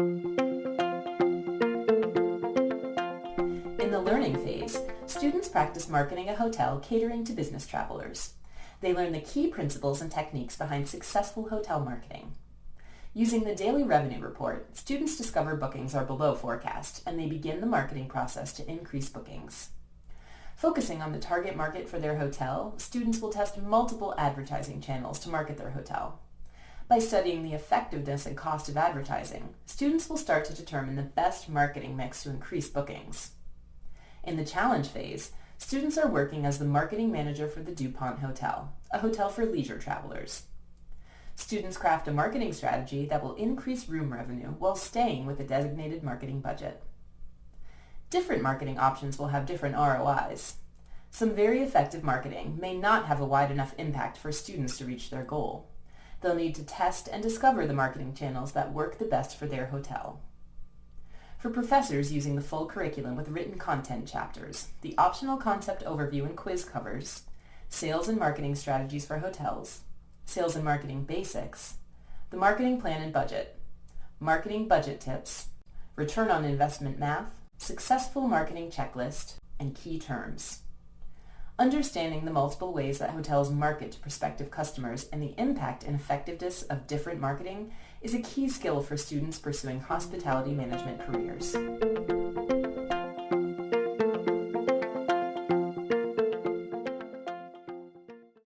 In the learning phase, students practice marketing a hotel catering to business travelers. They learn the key principles and techniques behind successful hotel marketing. Using the daily revenue report, students discover bookings are below forecast, and they begin the marketing process to increase bookings. Focusing on the target market for their hotel, students will test multiple advertising channels to market their hotel. By studying the effectiveness and cost of advertising, students will start to determine the best marketing mix to increase bookings. In the challenge phase, students are working as the marketing manager for the DuPont Hotel, a hotel for leisure travelers. Students craft a marketing strategy that will increase room revenue while staying with a designated marketing budget. Different marketing options will have different ROIs. Some very effective marketing may not have a wide enough impact for students to reach their goal. They'll need to test and discover the marketing channels that work the best for their hotel. For professors using the full curriculum with written content chapters, the optional concept overview and quiz covers sales and marketing strategies for hotels, sales and marketing basics, the marketing plan and budget, marketing budget tips, return on investment math, successful marketing checklist, and key terms. Understanding the multiple ways that hotels market to prospective customers and the impact and effectiveness of different marketing is a key skill for students pursuing hospitality management careers.